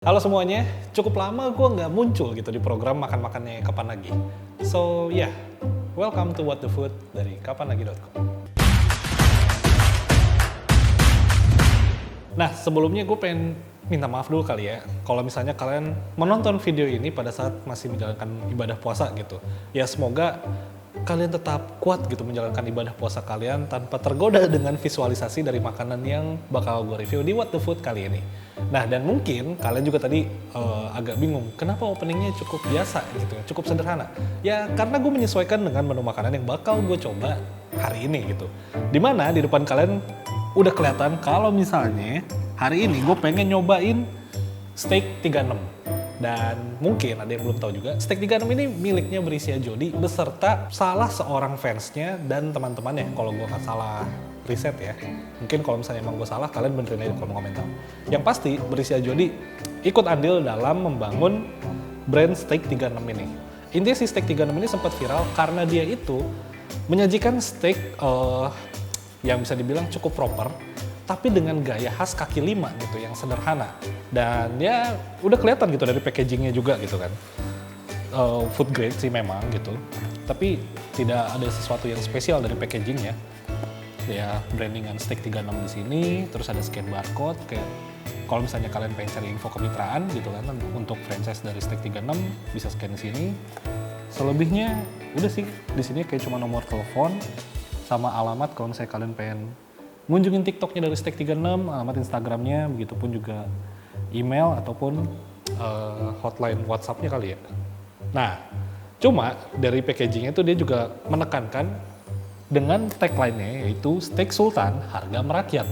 Halo semuanya, cukup lama gue nggak muncul gitu di program Makan-Makannya Kapan Lagi. So yeah, welcome to What the Food dari kapanlagi.com. Nah sebelumnya gue pengen minta maaf dulu kali ya, kalau misalnya kalian menonton video ini pada saat masih menjalankan ibadah puasa gitu. Ya semoga kalian tetap kuat gitu menjalankan ibadah puasa kalian tanpa tergoda dengan visualisasi dari makanan yang bakal gue review di What the Food kali ini. Nah dan mungkin kalian juga tadi agak bingung kenapa openingnya cukup biasa gitu, cukup sederhana. Ya karena gue menyesuaikan dengan menu makanan yang bakal gue coba hari ini gitu. Dimana di depan kalian udah kelihatan kalau misalnya hari ini gue pengen nyobain steak 36. Dan mungkin ada yang belum tahu juga, steak 36 ini miliknya Berisia Jody beserta salah seorang fansnya dan teman-temannya. Kalau gue nggak salah riset ya, mungkin kalau misalnya emang gue salah, kalian benerin aja di kolom komentar. Yang pasti Berisia Jody ikut andil dalam membangun brand steak 36 ini. Intinya si steak 36 ini sempat viral karena dia itu menyajikan steak yang bisa dibilang cukup proper, tapi dengan gaya khas kaki lima gitu yang sederhana. Dan ya udah kelihatan gitu dari packagingnya juga gitu kan. Food grade sih memang gitu, tapi tidak ada sesuatu yang spesial dari packagingnya. Ya brandingan steak 36 di sini, terus ada scan barcode kayak kalau misalnya kalian pengen cari info kemitraan gitu kan untuk franchise dari steak 36 bisa scan di sini. Selebihnya udah sih di sini kayak cuma nomor telepon sama alamat kalau misalnya kalian pengen ngunjungin TikToknya dari steak 36, alamat Instagramnya, begitupun juga email ataupun hotline WhatsAppnya kali ya. Nah, cuma dari packagingnya tuh dia juga menekankan dengan tagline-nya yaitu steak sultan harga merakyat.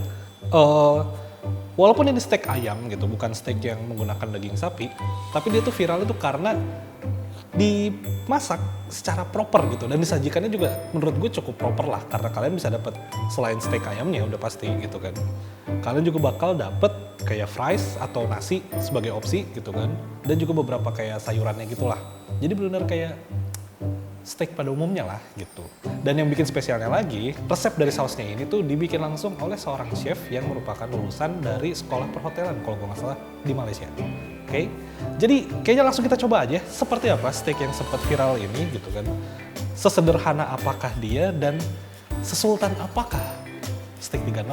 Walaupun ini steak ayam gitu, bukan steak yang menggunakan daging sapi, tapi dia tuh viral itu karena dimasak secara proper gitu dan disajikannya juga menurut gue cukup proper lah karena kalian bisa dapat selain steak ayamnya udah pasti gitu kan, kalian juga bakal dapet kayak fries atau nasi sebagai opsi gitu kan, dan juga beberapa kayak sayurannya gitulah, jadi benar-benar kayak steak pada umumnya lah gitu. Dan yang bikin spesialnya lagi, resep dari sausnya ini tuh dibikin langsung oleh seorang chef yang merupakan lulusan dari sekolah perhotelan kalau gue nggak salah di Malaysia. Oke, jadi kayaknya langsung kita coba aja seperti apa steak yang sempat viral ini gitu kan. Sesederhana apakah dia dan sesultan apakah steak 36?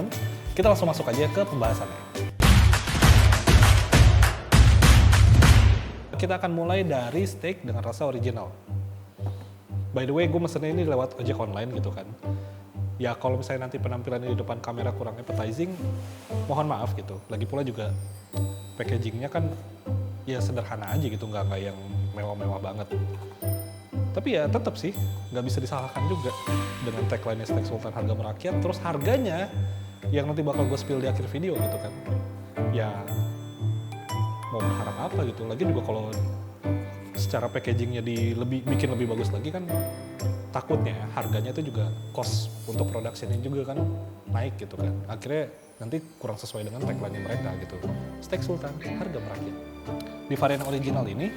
Kita langsung masuk aja ke pembahasannya. Kita akan mulai dari steak dengan rasa original. By the way, gue mesennya ini lewat ojek online gitu kan. Ya kalau misalnya nanti penampilannya di depan kamera kurang appetizing, mohon maaf gitu. Lagi pula juga packagingnya kan ya sederhana aja gitu, nggak yang mewah-mewah banget. Tapi ya tetap sih, nggak bisa disalahkan juga dengan tagline steak sultan harga merakyat, terus harganya yang nanti bakal gue spill di akhir video gitu kan. Ya mau berharap apa gitu, lagi juga kalau secara packagingnya bikin lebih bagus lagi kan takutnya harganya itu juga cost untuk productionnya juga kan naik gitu kan, akhirnya nanti kurang sesuai dengan tagline mereka gitu. Steak sultan harga merakyat. Di varian original ini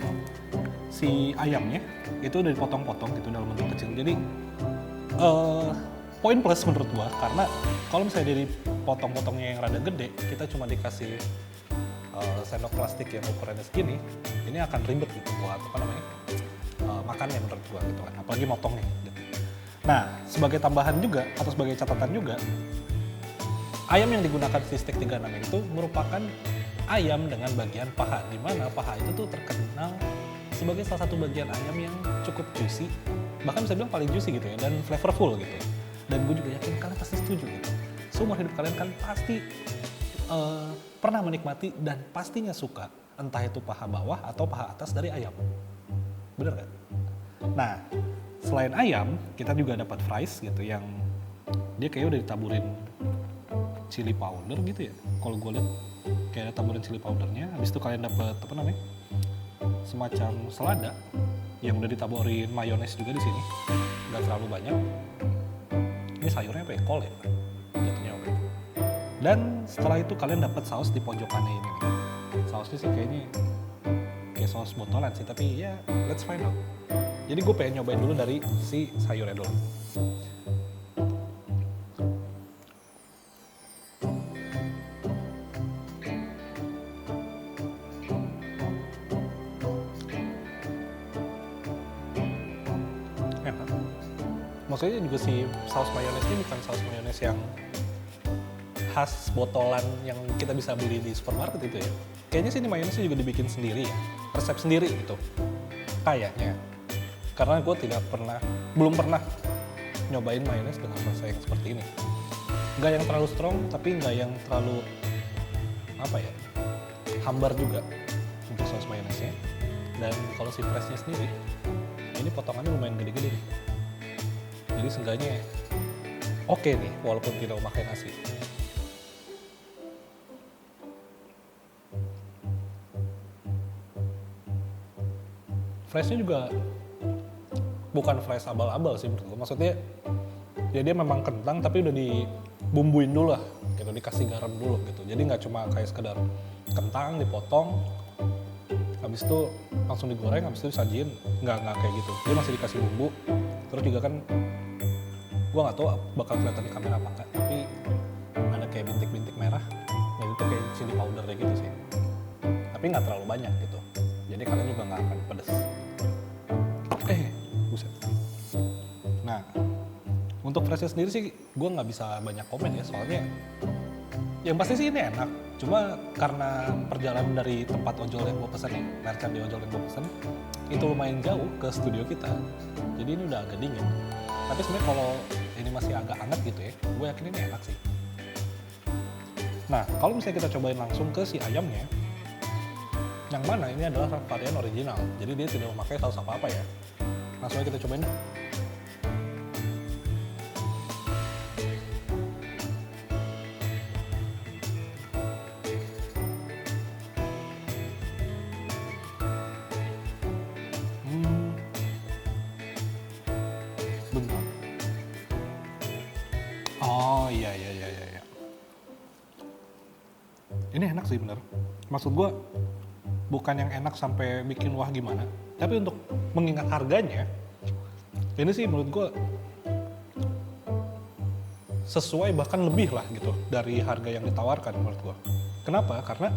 si ayamnya itu udah dipotong-potong gitu dalam bentuk kecil, jadi poin plus menurut gua karena kalau misalnya dari potong-potongnya yang rada gede, kita cuma dikasih sendok plastik yang ukurannya segini, ini akan ribet gitu buat makannya menurut gua gitu kan, apalagi motongnya gitu. Nah sebagai tambahan juga atau sebagai catatan juga, ayam yang digunakan di steak 36 itu merupakan ayam dengan bagian paha, di mana paha itu tuh terkenal sebagai salah satu bagian ayam yang cukup juicy, bahkan bisa bilang paling juicy gitu ya, dan flavorful gitu. Dan gue juga yakin kalian pasti setuju gitu, seumur hidup kalian kan pasti pernah menikmati dan pastinya suka entah itu paha bawah atau paha atas dari ayam, bener kan? Nah selain ayam kita juga dapat fries gitu yang dia kayaknya udah ditaburin chili powder gitu ya, kalau gue lihat kayak ada taburan chili powdernya. Habis itu kalian dapat semacam selada yang udah ditaburin mayones juga di sini, nggak terlalu banyak. Ini sayurnya apa ya, kol ya jatuhnya apa. Dan setelah itu kalian dapat saus di pojokannya ini nih. Sausnya sih kayaknya kayak saus botolan sih, tapi ya let's find out. Jadi gue pengen nyobain dulu dari si sayurnya dulu. Maksudnya juga si saus mayones ini bukan saus mayones yang khas botolan yang kita bisa beli di supermarket itu ya. Kayaknya sih ini mayonesnya juga dibikin sendiri ya, resep sendiri gitu. Kayaknya. Karena gue belum pernah nyobain mayones dengan rasa yang seperti ini. Nggak yang terlalu strong, tapi nggak yang terlalu hambar juga untuk saus mayonesnya. Dan kalau si freshnya sendiri, ini potongannya lumayan gede-gede nih. Jadi seenggaknya oke nih, walaupun tidak memakai nasi. Freshnya juga bukan fresh abal-abal sih menurut gue. Maksudnya ya dia memang kentang tapi udah dibumbuin dulu lah gitu, dikasih garam dulu gitu. Jadi nggak cuma kayak sekedar kentang dipotong habis itu langsung digoreng, habis itu disajiin. Nggak kayak gitu, dia masih dikasih bumbu. Terus juga kan gue nggak tahu bakal kelihatan di kamera apa enggak, tapi ada kayak bintik-bintik merah, ya itu kayak chili powder kayak gitu sih, tapi nggak terlalu banyak gitu, jadi kalian juga nggak akan pedes. Buset. Nah, untuk freshnya sendiri sih gue nggak bisa banyak komen ya, soalnya yang pasti sih ini enak. Cuma karena perjalanan dari tempat ojol yang gue pesen nih, merchant di ojol yang gue pesen, itu lumayan jauh ke studio kita. Jadi ini udah agak dingin. Tapi sebenarnya kalau ini masih agak hangat gitu ya, gue yakin ini enak sih. Nah, kalau misalnya kita cobain langsung ke si ayamnya, yang mana ini adalah varian original. Jadi dia tidak memakai saus apa-apa ya. Langsung aja kita cobain deh. Bentar. Oh iya. Ini enak sih bener. Maksud gue bukan yang enak sampai bikin wah gimana. Tapi untuk mengingat harganya, ini sih menurut gue sesuai bahkan lebih lah gitu dari harga yang ditawarkan menurut gue. Kenapa? Karena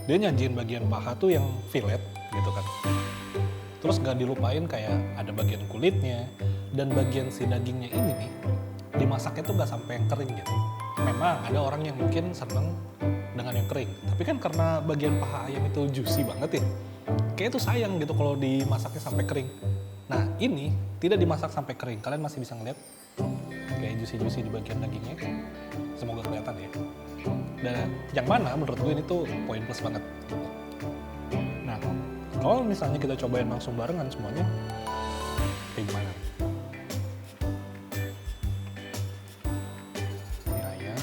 dia nyajiin bagian paha tuh yang fillet gitu kan. Terus gak dilupain kayak ada bagian kulitnya, dan bagian si dagingnya ini nih dimasaknya tuh gak sampai yang kering gitu. Memang ada orang yang mungkin seneng dengan yang kering, tapi kan karena bagian paha ayam itu juicy banget ya, kayak itu sayang gitu kalau dimasaknya sampai kering. Nah ini tidak dimasak sampai kering, kalian masih bisa ngeliat kayak juicy di bagian dagingnya. Semoga kelihatan ya. Dan yang mana menurut gue ini tuh poin plus banget. Nah kalau misalnya kita cobain langsung barengan semuanya, kayak gimana? Ini ayam.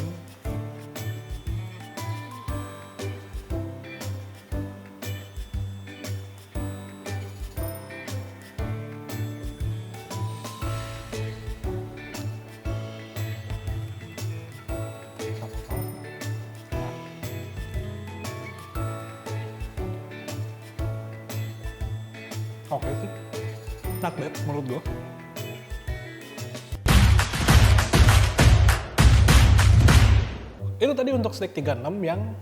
Oke sih, not bad menurut gue. Itu tadi untuk steak 36 yang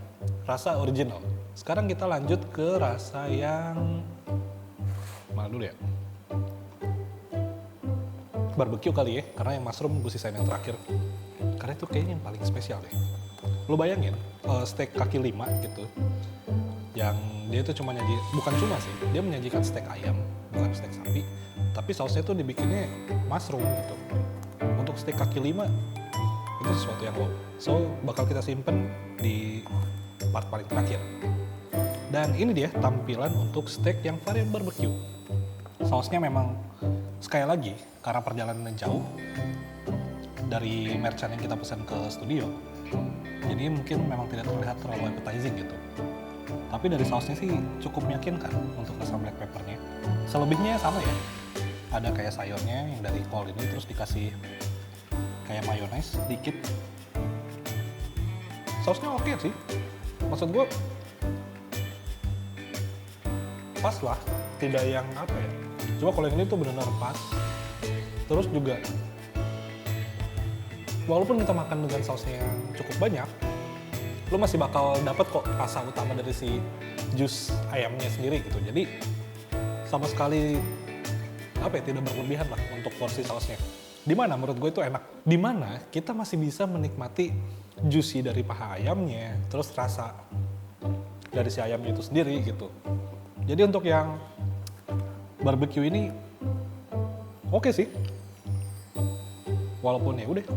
rasa original. Sekarang kita lanjut ke rasa yang mana dulu ya? Barbecue kali ya, karena yang mushroom gue sisain yang terakhir. Karena itu kayaknya yang paling spesial deh. Lo bayangin, steak kaki 5 gitu, yang dia tuh bukan cuma sih, dia menyajikan steak ayam, bukan steak sapi, tapi sausnya tuh dibikinnya mushroom gitu. Untuk steak kaki 5 itu sesuatu yang wow. So bakal kita simpen di part paling terakhir. Dan ini dia tampilan untuk steak yang varian barbecue. Sausnya memang sekali lagi karena perjalanan jauh dari merchant yang kita pesan ke studio, jadi mungkin memang tidak terlihat terlalu appetizing gitu. Tapi dari sausnya sih cukup meyakinkan untuk rasa black peppernya. Selebihnya sama ya, ada kayak sayurnya yang dari kol ini, terus dikasih kayak mayones dikit. Sausnya oke sih, maksud gue pas lah, tidak yang apa ya. Cuma kalau yang ini tuh benar-benar pas. Terus juga walaupun kita makan dengan sausnya yang cukup banyak, lo masih bakal dapet kok rasa utama dari si jus ayamnya sendiri gitu. Jadi sama sekali apa ya, tidak berlebihan lah untuk porsi sausnya. Dimana menurut gue itu enak. Dimana kita masih bisa menikmati juicy dari paha ayamnya, terus rasa dari si ayamnya itu sendiri gitu. Jadi untuk yang barbecue ini oke sih. Walaupun ya udah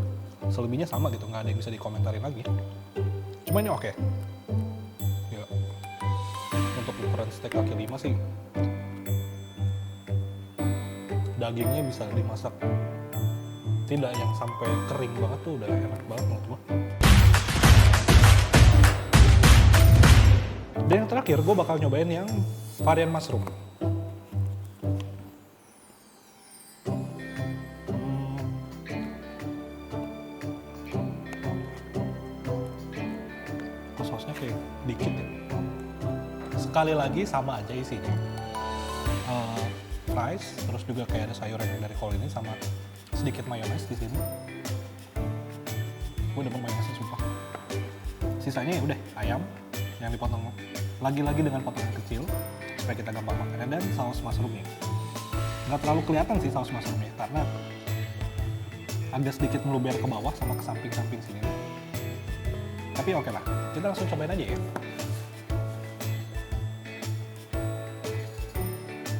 selebihnya sama gitu, nggak ada yang bisa dikomentarin lagi. Cuma ini oke. Ya. Untuk ukuran steak kaki 5 sih, dagingnya bisa dimasak tidak yang sampai kering banget tuh udah enak banget menurut gua. Dan yang terakhir gue bakal nyobain yang varian mushroom. Sausnya kayak dikit ya. Sekali lagi sama aja isinya. Fries, terus juga kayak ada sayuran dari kol ini sama sedikit mayones di sini. Gue demen mayonesnya sumpah. Sisanya ya udah ayam yang dipotong lagi-lagi dengan potongan kecil supaya kita gampang makannya, dan saus mushroomnya. Nggak terlalu kelihatan sih saus mushroomnya karena agak sedikit meluber ke bawah sama ke samping-samping sini. Tapi oke lah, kita langsung cobain aja ya.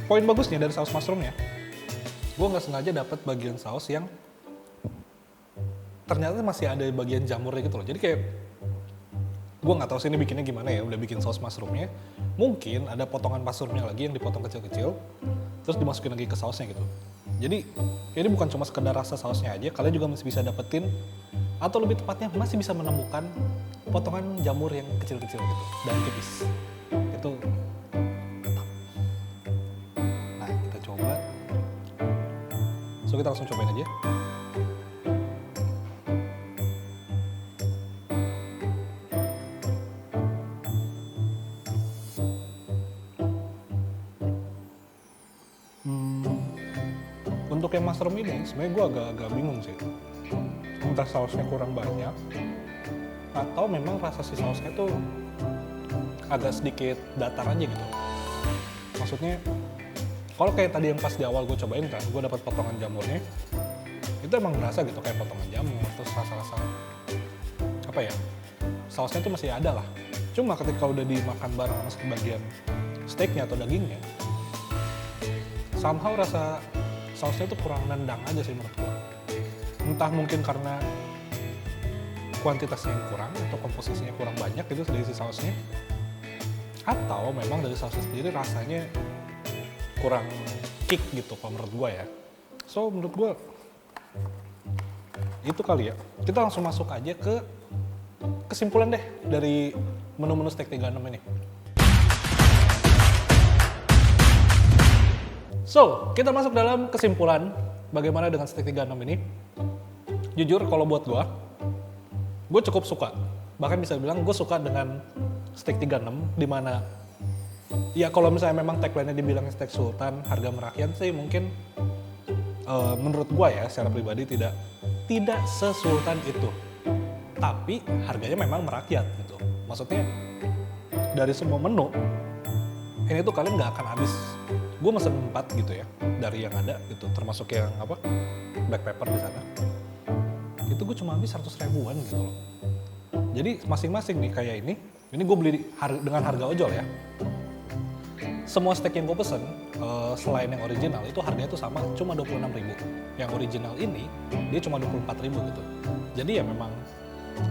Poin bagusnya dari saus mushroomnya, gue nggak sengaja dapat bagian saus yang ternyata masih ada bagian jamurnya gitu loh. Jadi kayak gue nggak tahu sih ini bikinnya gimana ya, udah bikin saus mushroomnya. Mungkin ada potongan mushroomnya lagi yang dipotong kecil-kecil, terus dimasukin lagi ke sausnya gitu. Jadi ini bukan cuma sekedar rasa sausnya aja, kalian juga masih bisa dapetin, atau lebih tepatnya masih bisa menemukan potongan jamur yang kecil-kecil gitu dan tipis. Itu mantap. Nah kita coba. So kita langsung cobain aja. Untuk yang mushroom ini sebenarnya gue agak bingung sih. Entah sausnya kurang banyak atau memang rasa si sausnya tuh agak sedikit datar aja gitu. Maksudnya kalau kayak tadi yang pas di awal gue cobain kan, gue dapat potongan jamurnya, itu emang berasa gitu kayak potongan jamur, terus rasa-rasa apa ya, sausnya tuh masih ada lah. Cuma ketika udah dimakan bareng sama bagian steaknya atau dagingnya, somehow rasa sausnya tuh kurang nendang aja sih menurut gue. Entah mungkin karena kuantitasnya yang kurang atau komposisinya kurang banyak gitu dari si sausnya, atau memang dari sausnya sendiri rasanya kurang kick gitu kalau menurut gue ya. So menurut gue itu kali ya. Kita langsung masuk aja ke kesimpulan deh dari menu-menu steak 36 ini. So, kita masuk dalam kesimpulan bagaimana dengan steak 36 ini. Jujur kalau buat gue cukup suka. Bahkan bisa bilang gue suka dengan steak 36, di mana ya kalau misalnya memang tagline-nya dibilang steak sultan, harga merakyat sih mungkin menurut gue ya secara pribadi tidak sesultan itu. Tapi harganya memang merakyat gitu. Maksudnya dari semua menu ini tuh kalian nggak akan habis. Gue mesen 4 gitu ya dari yang ada gitu, termasuk yang apa black pepper di sana. Itu gue cuma habis 100 ribuan gitu loh. Jadi masing-masing nih kayak ini gue beli dengan harga ojol ya. Semua steak yang gue pesen selain yang original itu harganya tuh sama, cuma 26.000. Yang original ini dia cuma 24.000 gitu. Jadi ya memang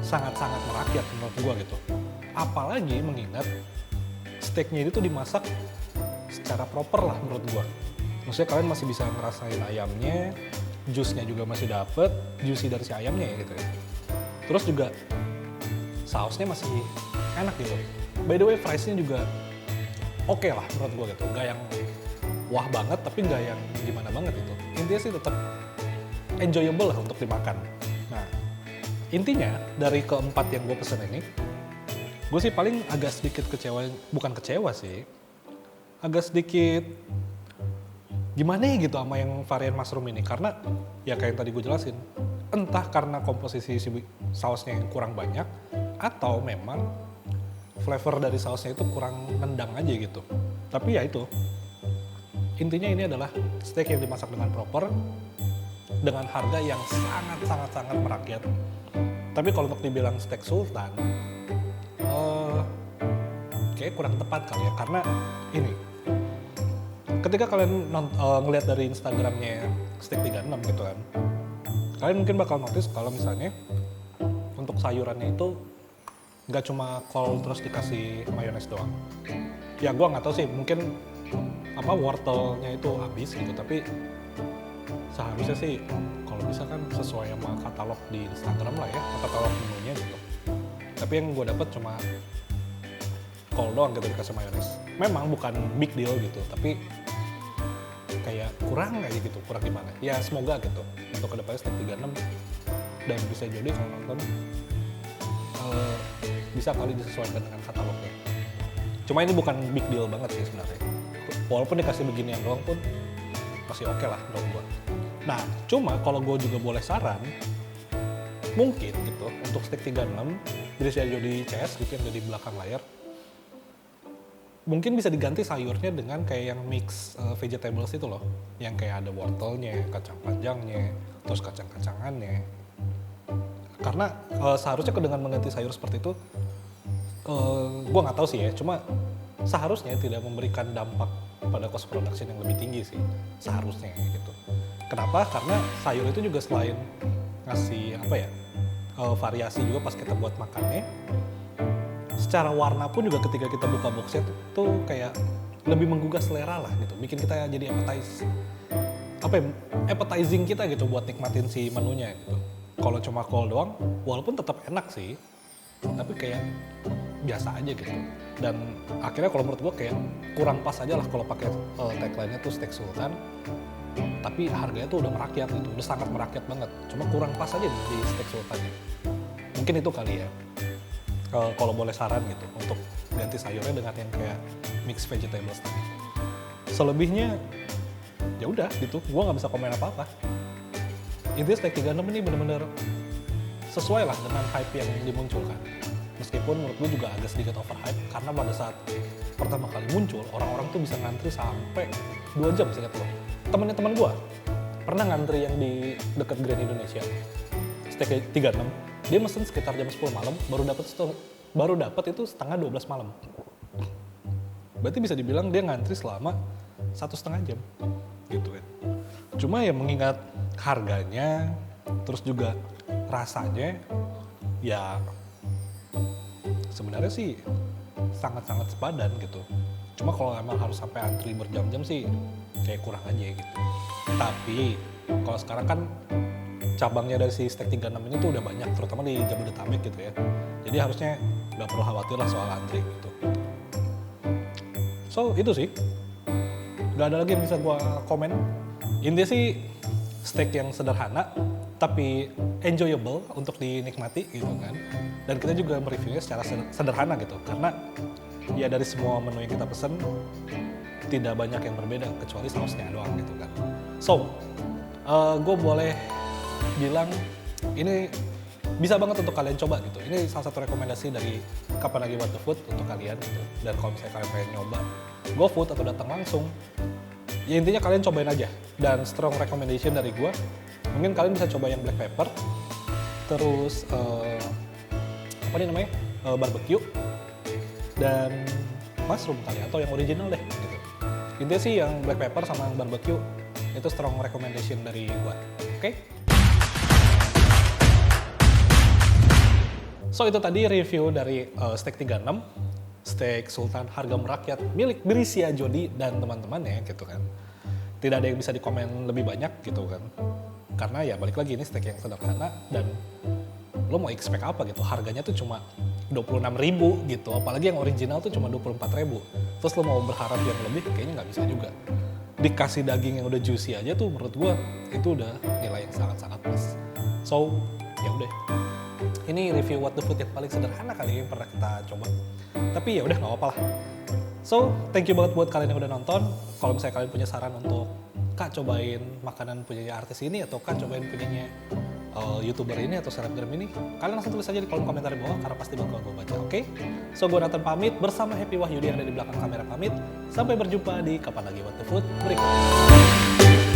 sangat-sangat merakyat menurut gue gitu. Apalagi mengingat steaknya itu tuh dimasak secara proper lah menurut gua. Maksudnya kalian masih bisa ngerasain ayamnya, juice-nya juga masih dapet, juicy dari si ayamnya ya gitu ya. Terus juga sausnya masih enak gitu. By the way, fries-nya juga oke lah menurut gua gitu. Nggak yang wah banget, tapi nggak yang gimana banget gitu. Intinya sih tetap enjoyable lah untuk dimakan. Nah, intinya dari keempat yang gua pesen ini, gue sih paling agak sedikit kecewa, bukan kecewa sih, agak sedikit gimana ya gitu sama yang varian mushroom ini. Karena ya kayak yang tadi gue jelasin, entah karena komposisi si sausnya yang kurang banyak atau memang flavor dari sausnya itu kurang nendang aja gitu. Tapi ya itu, intinya ini adalah steak yang dimasak dengan proper, dengan harga yang sangat merakyat. Tapi kalau untuk dibilang steak sultan, kayak kurang tepat kali ya, karena ini, ketika kalian ngelihat dari Instagramnya Steak 36 gitu kan, kalian mungkin bakal notice kalau misalnya untuk sayurannya itu nggak cuma kol terus dikasih mayones doang. Ya gue nggak tahu sih, mungkin wortelnya itu habis gitu, tapi seharusnya sih kalau bisa kan sesuai sama katalog di Instagram lah ya, katalog menunya gitu. Tapi yang gue dapet cuma kol doang gitu dikasih mayones. Memang bukan big deal gitu, tapi kayak kurang aja gitu, kurang gimana. Ya semoga gitu untuk kedepannya Steak 36 dan bisa jadi kalau nonton bisa kali disesuaikan dengan katalognya. Cuma ini bukan big deal banget sih sebenarnya. Walaupun dikasih beginian doang pun masih oke lah menurut gue. Nah, cuma kalau gue juga boleh saran, mungkin gitu untuk Steak 36 bisa jadi CS gitu yang ada di belakang layar, mungkin bisa diganti sayurnya dengan kayak yang mix vegetables itu loh, yang kayak ada wortelnya, kacang panjangnya, terus kacang-kacangannya. Karena seharusnya dengan mengganti sayur seperti itu, gue nggak tahu sih ya, cuma seharusnya tidak memberikan dampak pada cost production yang lebih tinggi sih, seharusnya gitu. Kenapa? Karena sayur itu juga selain ngasih variasi juga pas kita buat makannya, secara warna pun juga ketika kita buka boxnya tuh kayak lebih menggugah selera lah gitu, bikin kita jadi appetizing kita gitu buat nikmatin si menunya gitu. Kalau cuma kol doang, walaupun tetap enak sih, tapi kayak biasa aja gitu. Dan akhirnya kalau menurut gue kayak kurang pas aja lah kalau pakai tagline-nya tuh Steak Sultan, tapi harganya tuh udah merakyat gitu, udah sangat merakyat banget. Cuma kurang pas aja di Steak Sultan. Mungkin itu kali ya. Kalau boleh saran gitu untuk ganti sayurnya dengan yang kayak mix vegetables tadi. Selebihnya ya udah gitu, gue nggak bisa komen apa-apa. Intinya Steak 36 ini bener-bener sesuai lah dengan hype yang dimunculkan. Meskipun menurut gue juga agak sedikit overhype, karena pada saat pertama kali muncul, orang-orang tuh bisa ngantri sampai 2 jam seingat lo. Temennya teman gue pernah ngantri yang di deket Grand Indonesia, Steak 36, dia mesen sekitar jam 10 malam, baru dapat itu setengah 12 malam. Berarti bisa dibilang dia ngantri selama 1,5 jam gitu kan. Cuma ya mengingat harganya, terus juga rasanya, ya sebenarnya sih sangat-sangat sepadan gitu. Cuma kalau emang harus sampai antri berjam-jam sih kayak kurang aja gitu. Tapi kalau sekarang kan cabangnya dari si Steak 36 ini tuh udah banyak, terutama di Jabodetabek gitu ya. Jadi harusnya nggak perlu khawatir lah soal antri gitu. So itu sih, nggak ada lagi yang bisa gue komen. Intinya sih steak yang sederhana tapi enjoyable untuk dinikmati gitu kan. Dan kita juga mereviewnya secara sederhana gitu, karena ya dari semua menu yang kita pesen tidak banyak yang berbeda kecuali sausnya doang gitu kan. So, gue boleh bilang ini bisa banget untuk kalian coba gitu. Ini salah satu rekomendasi dari Kapan Lagi What The Food untuk kalian gitu. Dan kalau misalnya kalian pengen nyoba GoFood atau datang langsung, ya intinya kalian cobain aja. Dan strong recommendation dari gue, mungkin kalian bisa coba yang black pepper, terus barbecue, dan mushroom kali, atau yang original deh gitu. Intinya sih yang black pepper sama yang barbecue itu strong recommendation dari gue. Oke? So itu tadi review dari Steak 36, Steak Sultan harga merakyat milik Brisia Jody dan teman-temannya gitu kan. Tidak ada yang bisa dikomen lebih banyak gitu kan. Karena ya balik lagi ini steak yang sederhana dan lo mau expect apa gitu, harganya tuh cuma 26.000 gitu, apalagi yang original tuh cuma 24.000. Terus lo mau berharap yang lebih, kayaknya nggak bisa juga. Dikasih daging yang udah juicy aja tuh menurut gua itu udah nilai yang sangat-sangat plus. So ya udah, ini review What The Food yang paling sederhana kali yang pernah kita coba. Tapi ya udah nggak apa-apa lah. So thank you banget buat kalian yang udah nonton. Kalau misalnya kalian punya saran untuk Kak cobain makanan punyanya artis ini, atau Kak cobain punyanya YouTuber ini atau selebgram ini, kalian langsung tulis aja di kolom komentar di bawah karena pasti bakal gue baca, oke? So, gue Nathan pamit bersama Happy Wahyudi yang ada di belakang kamera pamit. Sampai berjumpa di Kapan Lagi What the Food berikutnya.